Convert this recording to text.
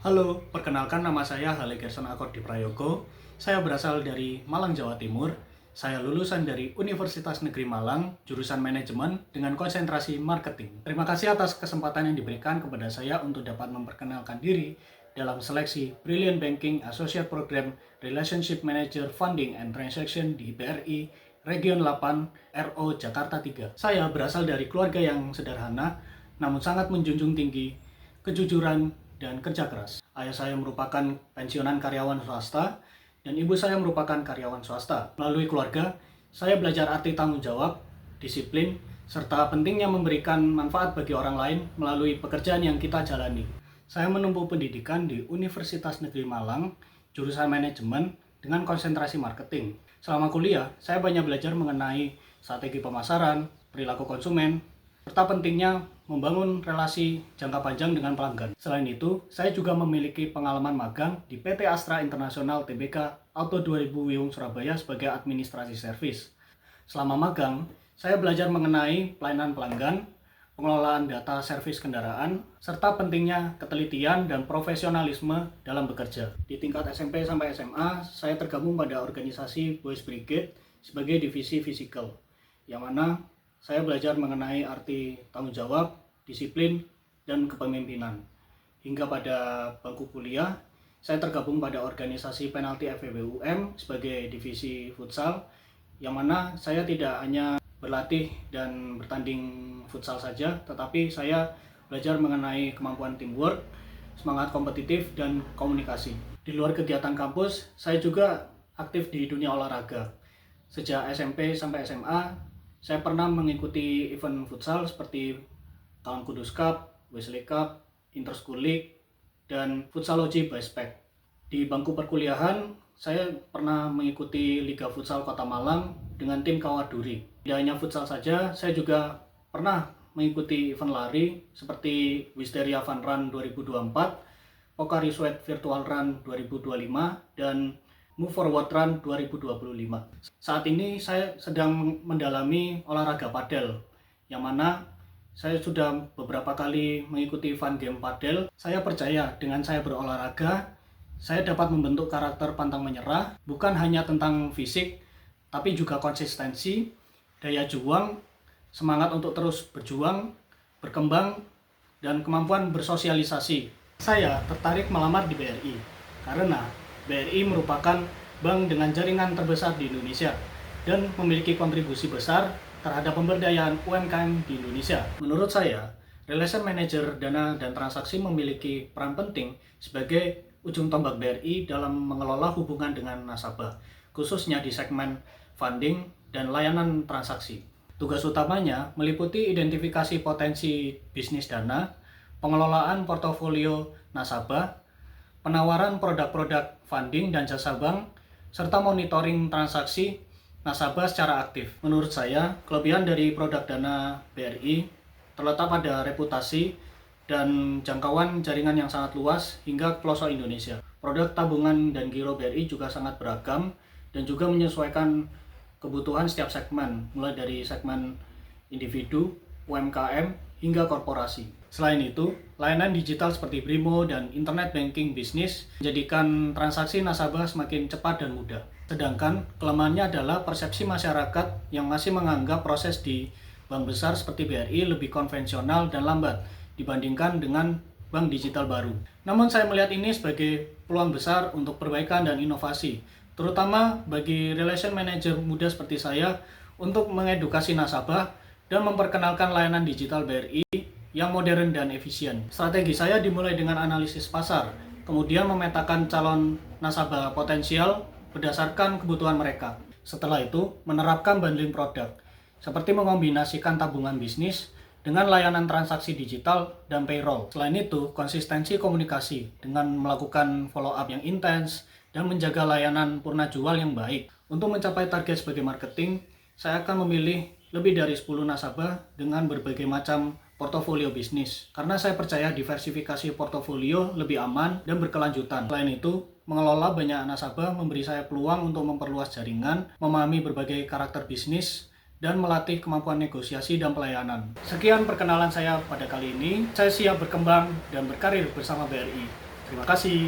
Halo, perkenalkan nama saya Hale Gerson Akordi Prayogo. Saya berasal dari Malang, Jawa Timur. Saya lulusan dari Universitas Negeri Malang, jurusan manajemen dengan konsentrasi marketing. Terima kasih atas kesempatan yang diberikan kepada saya untuk dapat memperkenalkan diri dalam seleksi Brilliant Banking Associate Program Relationship Manager Funding and Transaction di BRI Region 8 RO Jakarta 3. Saya berasal dari keluarga yang sederhana, namun sangat menjunjung tinggi kejujuran dan kerja keras. Ayah saya merupakan pensiunan karyawan swasta dan ibu saya merupakan karyawan swasta. Melalui keluarga, saya belajar arti tanggung jawab, disiplin, serta pentingnya memberikan manfaat bagi orang lain melalui pekerjaan yang kita jalani. Saya menempuh pendidikan di Universitas Negeri Malang, jurusan manajemen dengan konsentrasi marketing. Selama kuliah, saya banyak belajar mengenai strategi pemasaran, perilaku konsumen, serta pentingnya membangun relasi jangka panjang dengan pelanggan. Selain itu, saya juga memiliki pengalaman magang di PT Astra Internasional Tbk Auto 2000 Wiyung Surabaya sebagai administrasi servis. Selama magang, saya belajar mengenai pelayanan pelanggan, pengelolaan data servis kendaraan, serta pentingnya ketelitian dan profesionalisme dalam bekerja. Di tingkat SMP sampai SMA, saya tergabung pada organisasi Boys Brigade sebagai divisi fisikal, yang mana saya belajar mengenai arti tanggung jawab, disiplin, dan kepemimpinan. Hingga pada bangku kuliah, saya tergabung pada organisasi penalti FEBUM sebagai divisi futsal, yang mana saya tidak hanya berlatih dan bertanding futsal saja, tetapi saya belajar mengenai kemampuan teamwork, semangat kompetitif, dan komunikasi. Di luar kegiatan kampus, saya juga aktif di dunia olahraga. Sejak SMP sampai SMA, saya pernah mengikuti event futsal seperti Tahun Kudus Cup, Wesley Cup, Interschool League, dan Futsalogy by Spec. Di bangku perkuliahan, saya pernah mengikuti Liga Futsal Kota Malang dengan tim Kawaduri. Tidak hanya futsal saja, saya juga pernah mengikuti event lari seperti Wisteria Fun Run 2024, Pocari Sweat Virtual Run 2025, dan Move Forward Run 2025. Saat ini saya sedang mendalami olahraga padel, yang mana saya sudah beberapa kali mengikuti fun game padel. Saya percaya dengan saya berolahraga, saya dapat membentuk karakter pantang menyerah, bukan hanya tentang fisik, tapi juga konsistensi, daya juang, semangat untuk terus berjuang, berkembang, dan kemampuan bersosialisasi. Saya tertarik melamar di BRI, karena BRI merupakan bank dengan jaringan terbesar di Indonesia dan memiliki kontribusi besar terhadap pemberdayaan UMKM di Indonesia. Menurut saya, Relation Manager Dana dan Transaksi memiliki peran penting sebagai ujung tombak BRI dalam mengelola hubungan dengan nasabah, khususnya di segmen funding dan layanan transaksi. Tugas utamanya meliputi identifikasi potensi bisnis dana, pengelolaan portofolio nasabah, penawaran produk-produk funding dan jasa bank, serta monitoring transaksi nasabah secara aktif. Menurut saya, kelebihan dari produk dana BRI terletak pada reputasi dan jangkauan jaringan yang sangat luas hingga ke pelosok Indonesia. Produk tabungan dan giro BRI juga sangat beragam dan juga menyesuaikan kebutuhan setiap segmen, mulai dari segmen individu, UMKM, hingga korporasi. Selain itu, layanan digital seperti Brimo dan internet banking bisnis menjadikan transaksi nasabah semakin cepat dan mudah. Sedangkan kelemahannya adalah persepsi masyarakat yang masih menganggap proses di bank besar seperti BRI lebih konvensional dan lambat dibandingkan dengan bank digital baru. Namun saya melihat ini sebagai peluang besar untuk perbaikan dan inovasi, terutama bagi relation manager muda seperti saya untuk mengedukasi nasabah dan memperkenalkan layanan digital BRI yang modern dan efisien. Strategi saya dimulai dengan analisis pasar, kemudian memetakan calon nasabah potensial berdasarkan kebutuhan mereka. Setelah itu, menerapkan bundling produk, seperti mengombinasikan tabungan bisnis dengan layanan transaksi digital dan payroll. Selain itu, konsistensi komunikasi dengan melakukan follow up yang intens dan menjaga layanan purna jual yang baik. Untuk mencapai target sebagai marketing, saya akan memilih lebih dari 10 nasabah dengan berbagai macam portofolio bisnis, karena saya percaya diversifikasi portofolio lebih aman dan berkelanjutan. Selain itu, mengelola banyak nasabah memberi saya peluang untuk memperluas jaringan, memahami berbagai karakter bisnis, dan melatih kemampuan negosiasi dan pelayanan. Sekian perkenalan saya pada kali ini. Saya siap berkembang dan berkarir bersama BRI. Terima kasih.